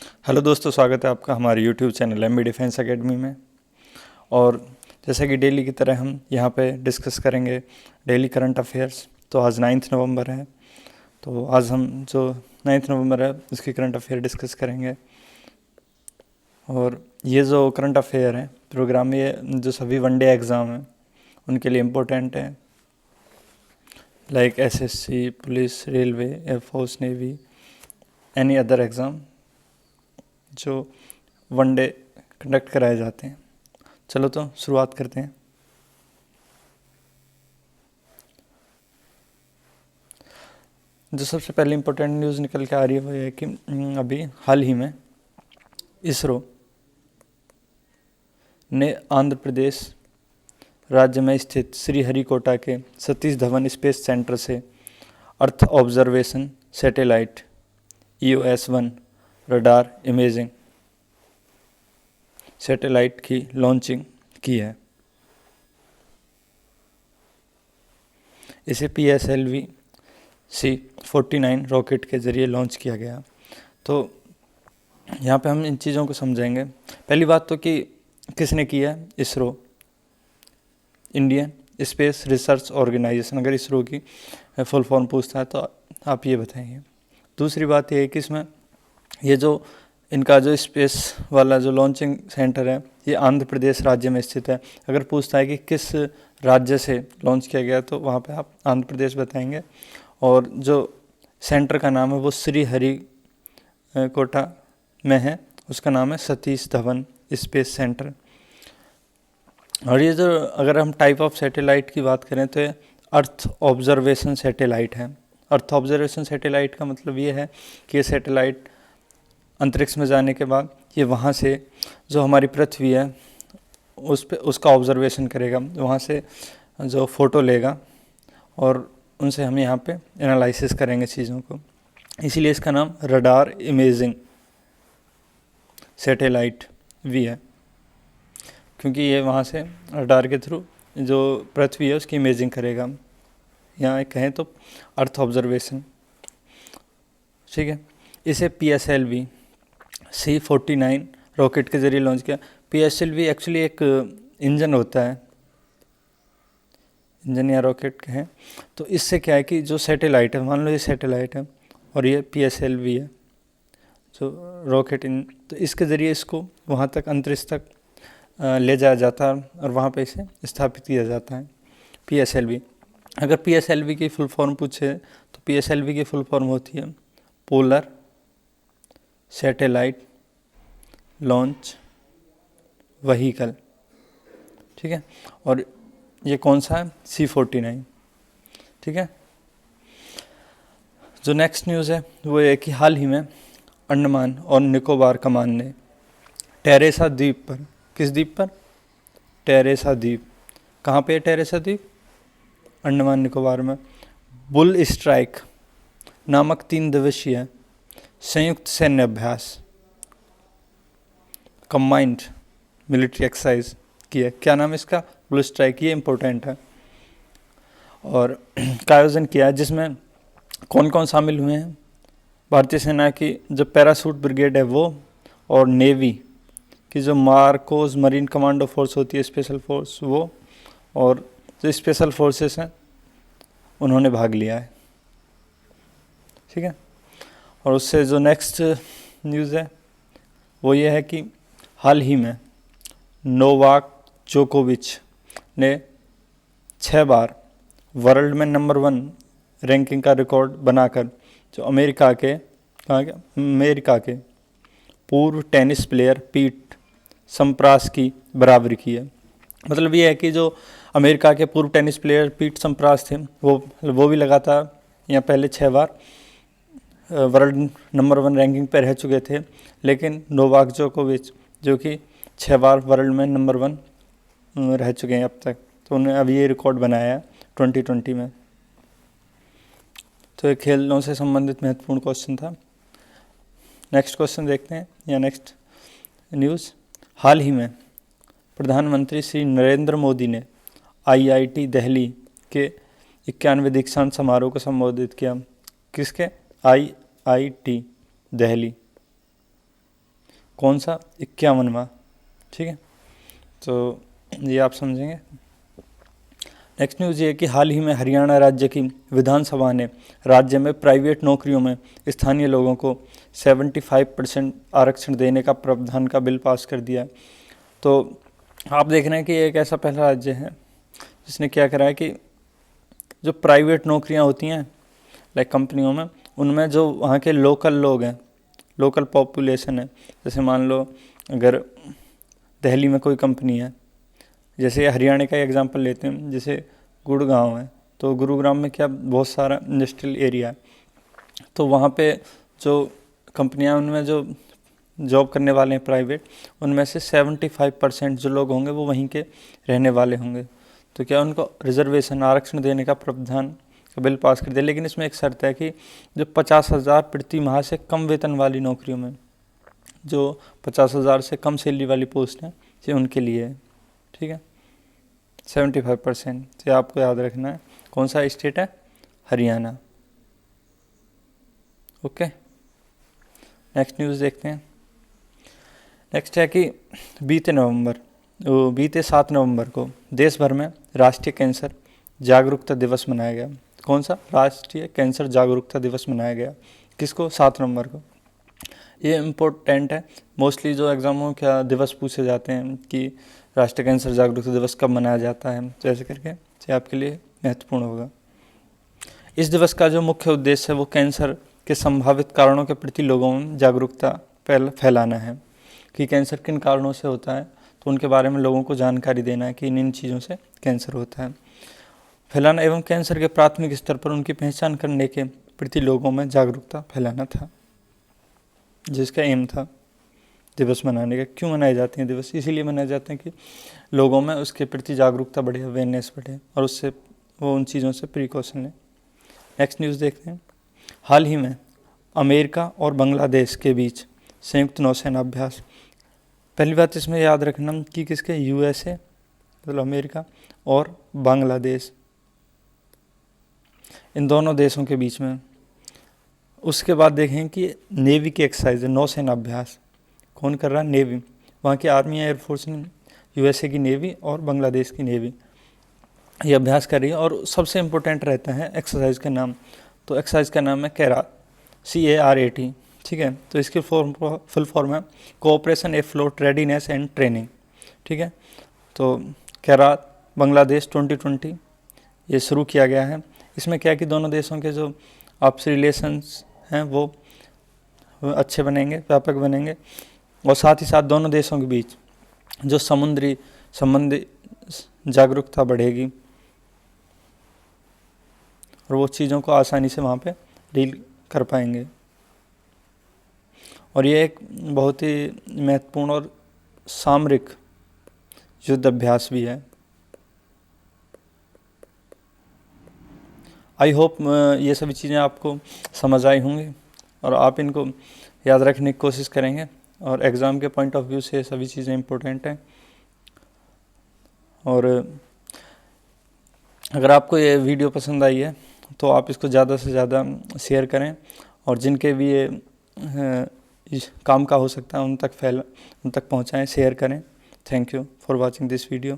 Hello दोस्तों, स्वागत है आपका हमारे YouTube channel MB defence academy में। और जैसा कि डेली की तरह हम यहाँ पे डिस्कस करेंगे डेली करंट अफेयर्स। तो आज 9 नवंबर है, तो आज हम जो 9 नवंबर है उसकी करंट अफेयर डिस्कस करेंगे। और ये जो करंट अफेयर है प्रोग्राम में, ये जो सभी वनडे एग्ज़ाम हैं उनके लिए इम्पोर्टेंट है, like SSC, police, railway, air force, navy, any other exam जो वनडे कंडक्ट कराए जाते हैं। चलो तो शुरुआत करते हैं। जो सबसे पहले इम्पोर्टेंट न्यूज़ निकल के आ रही है वो ये है कि अभी हाल ही में इसरो ने आंध्र प्रदेश राज्य में स्थित श्रीहरिकोटा के सतीश धवन स्पेस सेंटर से earth observation satellite EOS-1 radar imaging satellite की लॉन्चिंग की है। इसे PSLV C-49 रॉकेट के ज़रिए लॉन्च किया गया। तो यहाँ पे हम इन चीज़ों को समझेंगे। पहली बात तो कि किसने किया है, ISRO, Indian space research organisation. अगर इसरो की फुल फॉर्म पूछता है तो आप ये बताएंगे। दूसरी बात ये है कि इसमें ये जो इनका जो स्पेस वाला जो लॉन्चिंग सेंटर है ये आंध्र प्रदेश राज्य में स्थित है। अगर पूछता है कि किस राज्य से लॉन्च किया गया तो वहाँ पे आप आंध्र प्रदेश बताएंगे। और जो सेंटर का नाम है वो श्रीहरिकोटा में है, उसका नाम है सतीश धवन स्पेस सेंटर। और ये जो अगर हम टाइप ऑफ सैटेलाइट की बात करें तो ये अर्थ ऑब्जर्वेशन सैटेलाइट है। अर्थ ऑब्जर्वेशन सैटेलाइट का मतलब ये है कि ये सैटेलाइट अंतरिक्ष में जाने के बाद ये वहाँ से जो हमारी पृथ्वी है उस पे उसका ऑब्जर्वेशन करेगा, वहाँ से जो फ़ोटो लेगा और उनसे हम यहाँ पे एनालिसिस करेंगे चीज़ों को। इसीलिए इसका नाम रडार इमेजिंग सैटेलाइट भी है, क्योंकि ये वहाँ से रडार के थ्रू जो पृथ्वी है उसकी इमेजिंग करेगा। यहाँ कहें तो अर्थ ऑब्जर्वेशन, ठीक है। इसे PSLV C-49 रॉकेट के ज़रिए लॉन्च किया। PSLV एक्चुअली एक इंजन होता है, इंजन या रॉकेट कहें तो इससे क्या है कि जो सैटेलाइट है, मान लो ये सैटेलाइट है और ये PSLV है जो रॉकेट तो इसके ज़रिए इसको वहाँ तक अंतरिक्ष तक ले जाया जाता है और वहाँ पे इसे स्थापित किया जाता है PSLV। अगर PSLV की फुल फॉर्म पूछे तो PSLV की फुल फॉर्म होती है पोलर सैटेलाइट लॉन्च व्हीकल, ठीक है। और ये कौन सा है, C-49, ठीक है। जो नेक्स्ट न्यूज़ है वो ये कि हाल ही में अंडमान और निकोबार कमान ने टेरेसा द्वीप पर, किस द्वीप पर, टेरेसा द्वीप, कहाँ पे है टेरेसा द्वीप, अंडमान निकोबार में, बुल स्ट्राइक नामक 3 दिवसीय संयुक्त सैन्य अभ्यास कंबाइंड मिलिट्री एक्सरसाइज की है। क्या नाम है इसका, बुल स्ट्राइक। ये इम्पोर्टेंट है और का आयोजन किया है जिसमें कौन कौन शामिल हुए हैं, भारतीय सेना की जो पैरासूट ब्रिगेड है वो, और नेवी की जो मार्कोस मरीन कमांडो फोर्स होती है, स्पेशल फोर्स वो, और जो स्पेशल फोर्सेस हैं उन्होंने भाग लिया है, ठीक है। और उससे जो नेक्स्ट न्यूज़ है वो ये है कि हाल ही में नोवाक जोकोविच ने 6 बार वर्ल्ड में नंबर 1 रैंकिंग का रिकॉर्ड बनाकर जो अमेरिका के पूर्व टेनिस प्लेयर पीट सम्प्रास की बराबरी की है। मतलब ये है कि जो अमेरिका के पूर्व टेनिस प्लेयर पीट सम्प्रास थे वो भी लगातार या पहले 6 बार वर्ल्ड नंबर 1 रैंकिंग पर रह चुके थे, लेकिन नोवाक जोकोविच जो कि 6 बार वर्ल्ड में नंबर 1 रह चुके हैं अब तक, तो उन्होंने अब ये रिकॉर्ड बनाया है 2020 में। तो ये खेलों से संबंधित महत्वपूर्ण क्वेश्चन था। नेक्स्ट क्वेश्चन देखते हैं या नेक्स्ट न्यूज़। हाल ही में प्रधानमंत्री श्री नरेंद्र मोदी ने IIT दिल्ली के 91वें दीक्षांत समारोह को संबोधित किया। किसके, IIT दिल्ली, कौन सा? 51वां। ठीक है, तो ये आप समझेंगे। नेक्स्ट न्यूज़ ये है कि हाल ही में हरियाणा राज्य की विधानसभा ने राज्य में प्राइवेट नौकरियों में स्थानीय लोगों को 75% आरक्षण देने का प्रावधान का बिल पास कर दिया है। तो आप देख रहे हैं कि एक ऐसा पहला राज्य है जिसने क्या करा है कि जो प्राइवेट नौकरियां होती हैं लाइक कंपनियों में, उनमें जो वहाँ के लोकल लोग हैं, लोकल पॉपुलेशन है, जैसे मान लो अगर दिल्ली में कोई कंपनी है, जैसे हरियाणा का एग्जांपल लेते हैं, जैसे गुड़गांव है, तो गुरुग्राम में क्या बहुत सारा इंडस्ट्रियल एरिया है, तो वहाँ पे जो कंपनियाँ उनमें जो जॉब करने वाले हैं प्राइवेट, उनमें से 75% जो लोग होंगे वो वहीं के रहने वाले होंगे। तो क्या उनको रिजर्वेशन आरक्षण देने का प्रावधान का बिल पास कर दिया, लेकिन इसमें एक शर्त है कि जो 50,000 प्रति माह से कम वेतन वाली नौकरियों में, जो 50,000 से कम सैलरी वाली पोस्ट है, ये उनके लिए है। ठीक है, 75%, ये आपको याद रखना है। कौन सा स्टेट है? हरियाणा। ओके, नेक्स्ट न्यूज़ देखते हैं। नेक्स्ट है कि बीते 7 नवंबर को देश भर में राष्ट्रीय कैंसर जागरूकता दिवस मनाया गया। कौन सा? राष्ट्रीय कैंसर जागरूकता दिवस मनाया गया। किसको? 7 नवंबर को। ये इम्पोर्टेंट है, मोस्टली जो एग्जामों क्या दिवस पूछे जाते हैं कि राष्ट्रीय कैंसर जागरूकता दिवस कब मनाया जाता है, तो ऐसे करके ये आपके लिए महत्वपूर्ण होगा। इस दिवस का जो मुख्य उद्देश्य है वो कैंसर के संभावित कारणों के प्रति लोगों में जागरूकता फैलाना है कि कैंसर किन कारणों से होता है, तो उनके बारे में लोगों को जानकारी देना है कि इन चीज़ों से कैंसर होता है, फैलाना एवं कैंसर के प्राथमिक स्तर पर उनकी पहचान करने के प्रति लोगों में जागरूकता फैलाना था, जिसका एम था दिवस मनाने का। क्यों मनाए जाते हैं दिवस? इसीलिए मनाए जाते हैं कि लोगों में उसके प्रति जागरूकता बढ़े, अवेयरनेस बढ़े, और उससे वो उन चीज़ों से प्रिकॉशन लें। नेक्स्ट न्यूज़ देखते हैं। हाल ही में अमेरिका और बांग्लादेश के बीच संयुक्त नौसेना अभ्यास। पहली बात इसमें याद रखना कि किसके? यूएसए मतलब अमेरिका और बांग्लादेश, इन दोनों देशों के बीच में। उसके बाद देखें कि नेवी की एक्सरसाइज है, नौसेना अभ्यास। कौन कर रहा है? नेवी। वहाँ की आर्मी एयरफोर्स ने, यूएसए की नेवी और बांग्लादेश की नेवी ये अभ्यास कर रही है। और सबसे इम्पोर्टेंट रहता है एक्सरसाइज का नाम, तो एक्सरसाइज का नाम है कैरात, CARAT। ठीक है, तो इसकी फुल फॉर्म है कोऑपरेशन एफ्लोट रेडीनेस एंड ट्रेनिंग। ठीक है, तो कैरात बांग्लादेश 2020 ये शुरू किया गया है। इसमें क्या है कि दोनों देशों के जो आपसी रिलेशंस हैं वो अच्छे बनेंगे, व्यापक बनेंगे, और साथ ही साथ दोनों देशों के बीच जो समुद्री संबंधी जागरूकता बढ़ेगी और वो चीज़ों को आसानी से वहाँ पे डील कर पाएंगे। और ये एक बहुत ही महत्वपूर्ण और सामरिक युद्ध अभ्यास भी है। आई होप ये सभी चीज़ें आपको समझ आई होंगी और आप इनको याद रखने की कोशिश करेंगे, और एग्ज़ाम के पॉइंट ऑफ व्यू से सभी चीज़ें इम्पोर्टेंट हैं। और अगर आपको ये वीडियो पसंद आई है तो आप इसको ज़्यादा से ज़्यादा शेयर करें, और जिनके भी ये इस काम का हो सकता है उन तक पहुंचाएं, शेयर करें। Thank you for watching this video.